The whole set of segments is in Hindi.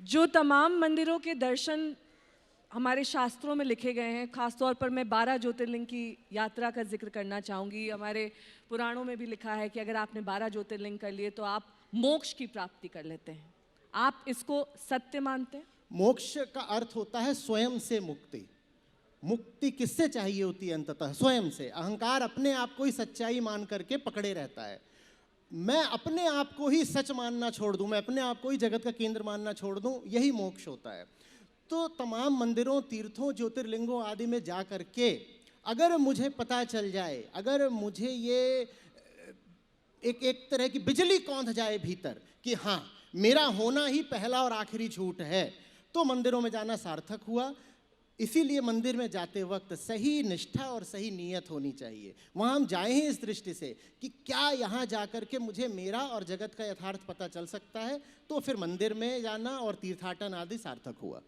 जो तमाम मंदिरों के दर्शन हमारे शास्त्रों में लिखे गए हैं, खासतौर पर मैं 12 ज्योतिर्लिंग की यात्रा का जिक्र करना चाहूँगी। हमारे पुराणों में भी लिखा है कि अगर आपने 12 ज्योतिर्लिंग कर लिए तो आप मोक्ष की प्राप्ति कर लेते हैं। आप इसको सत्य मानते हैं? मोक्ष का अर्थ होता है स्वयं से मुक्ति। मुक्ति किससे चाहिए होती है? अंततः स्वयं से। अहंकार अपने आप को ही सच्चाई मान करके पकड़े रहता है। मैं अपने आप को ही सच मानना छोड़ दूं, मैं अपने आप को ही जगत का केंद्र मानना छोड़ दूं, यही मोक्ष होता है। तो तमाम मंदिरों, तीर्थों, ज्योतिर्लिंगों आदि में जा करके अगर मुझे पता चल जाए, अगर मुझे ये एक तरह की बिजली कौंध जाए भीतर कि हाँ, मेरा होना ही पहला और आखिरी झूठ है, तो मंदिरों में जाना सार्थक हुआ। इसीलिए मंदिर में जाते वक्त सही निष्ठा और सही नीयत होनी चाहिए। वहाँ हम जाएं ही इस दृष्टि से कि क्या यहाँ जाकर के मुझे मेरा और जगत का यथार्थ पता चल सकता है, तो फिर मंदिर में जाना और तीर्थाटन आदि सार्थक हुआ,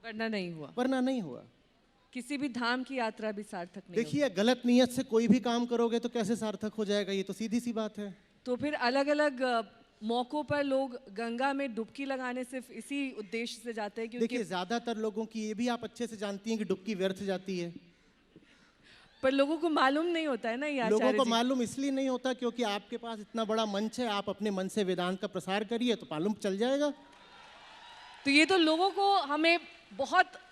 वरना नहीं हुआ। वरना नहीं हुआ। किसी भी धाम की यात्रा भी सार्थक नहीं देखिए, गलत नीयत से कोई भी काम करोगे तो कैसे सार्थक हो जाएगा? ये तो सीधी सी बात है। तो फिर अलग अलग मौकों पर लोग गंगा में डुबकी लगाने सिर्फ इसी उद्देश्य से जाते हैं क्योंकि देखिए, ज्यादातर लोगों की, ये भी आप अच्छे से जानती हैं कि डुबकी व्यर्थ जाती है। पर लोगों को मालूम नहीं होता है ना ये लोगों आचार्य को जी। मालूम इसलिए नहीं होता क्योंकि आपके पास इतना बड़ा मंच है, आप अपने मन से वेदांत का प्रसार करिए तो मालूम चल जाएगा। तो ये तो लोगों को हमें बहुत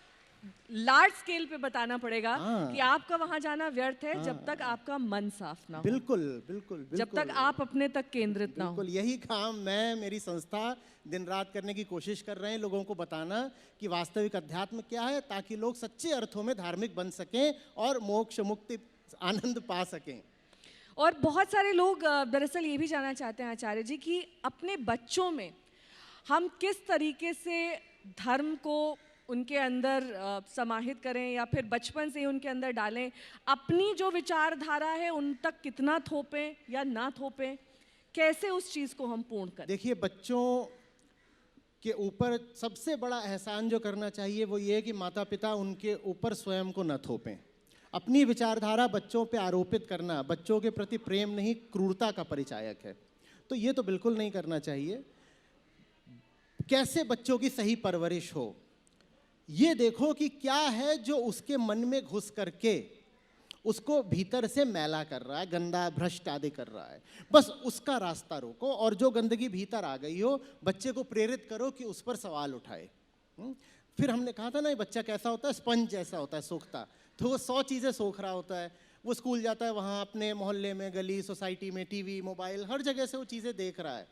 लार्ज स्केल पे बताना पड़ेगा हाँ। कि आपका वहां जाना व्यर्थ है जब तक आपका मन साफ ना हो, बिल्कुल बिल्कुल बिल्कुल। जब तक आप अपने तक केंद्रित ना हो। बिल्कुल यही काम मैं, मेरी संस्था दिन रात करने की कोशिश कर रहे हैं, लोगों को बताना कि वास्तविक अध्यात्म क्या है, ताकि लोग सच्चे अर्थों में धार्मिक बन सकें और मोक्ष मुक्ति आनंद पा सकें। और बहुत सारे लोग दरअसल ये भी जानना चाहते हैं आचार्य जी कि अपने बच्चों में हम किस तरीके से धर्म को उनके अंदर समाहित करें या फिर बचपन से ही उनके अंदर डालें, अपनी जो विचारधारा है उन तक कितना थोपें या ना थोपें, कैसे उस चीज़ को हम पूर्ण करें? देखिए, बच्चों के ऊपर सबसे बड़ा एहसान जो करना चाहिए वो ये है कि माता पिता उनके ऊपर स्वयं को न थोपें। अपनी विचारधारा बच्चों पे आरोपित करना बच्चों के प्रति प्रेम नहीं, क्रूरता का परिचायक है। तो ये तो बिल्कुल नहीं करना चाहिए। कैसे बच्चों की सही परवरिश हो, ये देखो कि क्या है जो उसके मन में घुस करके उसको भीतर से मैला कर रहा है, गंदा भ्रष्ट आदि कर रहा है, बस उसका रास्ता रोको। और जो गंदगी भीतर आ गई हो, बच्चे को प्रेरित करो कि उस पर सवाल उठाए। फिर हमने कहा था ना, ये बच्चा कैसा होता है? स्पंज जैसा होता है, सोखता। तो वो 100 चीज़ें सोख रहा होता है। वो स्कूल जाता है, वहाँ अपने मोहल्ले में, गली, सोसाइटी में, टीवी, मोबाइल, हर जगह से वो चीज़ें देख रहा है।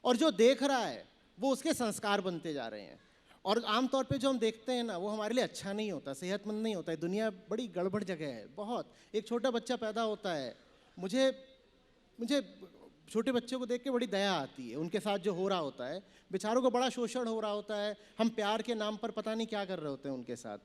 और जो देख रहा है वो उसके संस्कार बनते जा रहे हैं। और आमतौर पे जो हम देखते हैं ना, वो हमारे लिए अच्छा नहीं होता, सेहतमंद नहीं होता है। दुनिया बड़ी गड़बड़ जगह है बहुत। एक छोटा बच्चा पैदा होता है, मुझे छोटे बच्चों को देख के बड़ी दया आती है। उनके साथ जो हो रहा होता है, बेचारों को बड़ा शोषण हो रहा होता है। हम प्यार के नाम पर पता नहीं क्या कर रहे होते हैं उनके साथ।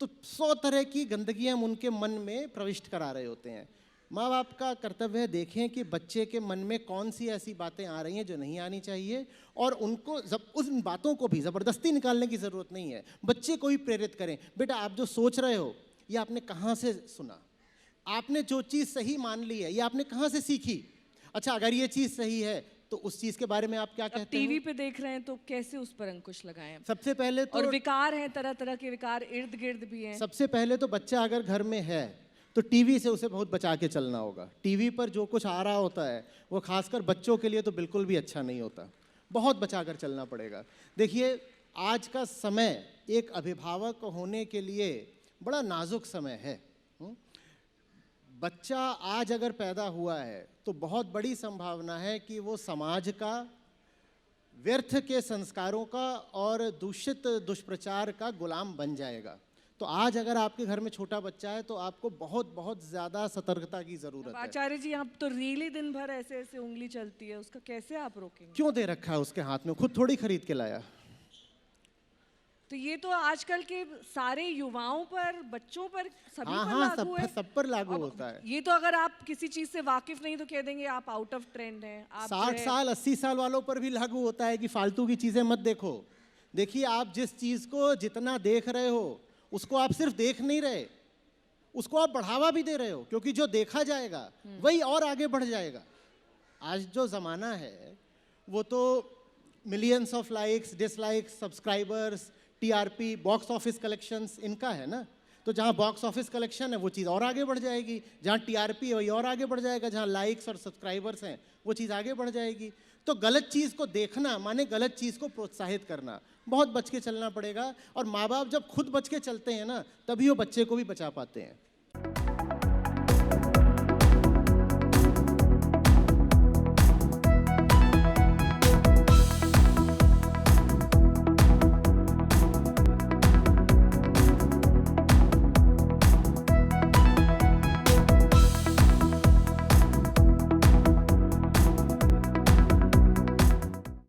तो 100 तरह की गंदगी हम उनके मन में प्रविष्ट करा रहे होते हैं। माँ बाप का कर्तव्य है देखें कि बच्चे के मन में कौन सी ऐसी बातें आ रही हैं जो नहीं आनी चाहिए, और उनको उन बातों को भी ज़बरदस्ती निकालने की ज़रूरत नहीं है। बच्चे को ही प्रेरित करें, बेटा आप जो सोच रहे हो ये आपने कहाँ से सुना, आपने जो चीज़ सही मान ली है ये आपने कहाँ से सीखी, अच्छा अगर ये चीज़ सही है तो उस चीज़ के बारे में आप क्या कहते हैं? टीवी पे देख रहे हैं तो कैसे उस पर अंकुश लगाएं? सबसे पहले तो, और विकार हैं, तरह तरह के विकार इर्द गिर्द भी हैं। सबसे पहले तो बच्चा अगर घर में है तो टीवी से उसे बहुत बचा के चलना होगा। टीवी पर जो कुछ आ रहा होता है वो खासकर बच्चों के लिए तो बिल्कुल भी अच्छा नहीं होता, बहुत बचा कर चलना पड़ेगा। देखिए, आज का समय एक अभिभावक होने के लिए बड़ा नाजुक समय है। बच्चा आज अगर पैदा हुआ है तो बहुत बड़ी संभावना है कि वो समाज का, व्यर्थ के संस्कारों का और दूषित दुष्प्रचार का गुलाम बन जाएगा। तो आज अगर आपके घर में छोटा बच्चा है तो आपको बहुत बहुत ज़्यादा सतर्कता की ज़रूरत है। आचार्य जी, आप तो रीली दिन भर ऐसे ऐसे उंगली चलती है, उसका कैसे आप रोकेंगे? क्यों दे रखा है उसके हाथ में? खुद थोड़ी खरीद के लाया। तो ये तो आजकल के सारे युवाओं पर, बच्चों पर, सभी पर हाँ, लागू है। सब पर लागू होता है। ये तो अगर आप किसी चीज से वाकिफ नहीं तो कह देंगे आप आउट ऑफ ट्रेंड हैं। आप 60 साल 80 साल वालों पर भी लागू होता है कि फालतू की चीज़ें मत देखो। देखिए, आप जिस चीज़ को जितना देख रहे हो उसको आप सिर्फ देख नहीं रहे, उसको आप बढ़ावा भी दे रहे हो, क्योंकि जो देखा जाएगा वही और आगे बढ़ जाएगा। आज जो ज़माना है वो तो millions of likes, dislikes, subscribers, TRP, box office collections, इनका है ना। तो जहाँ बॉक्स ऑफिस कलेक्शन है वो चीज़ और आगे बढ़ जाएगी, जहाँ टीआरपी है वही और आगे बढ़ जाएगा, जहाँ लाइक्स और सब्सक्राइबर्स हैं वो चीज़ आगे बढ़ जाएगी। तो गलत चीज़ को देखना माने गलत चीज़ को प्रोत्साहित करना, बहुत बच के चलना पड़ेगा। और माँ बाप जब खुद बच के चलते हैं ना, तभी वो बच्चे को भी बचा पाते हैं।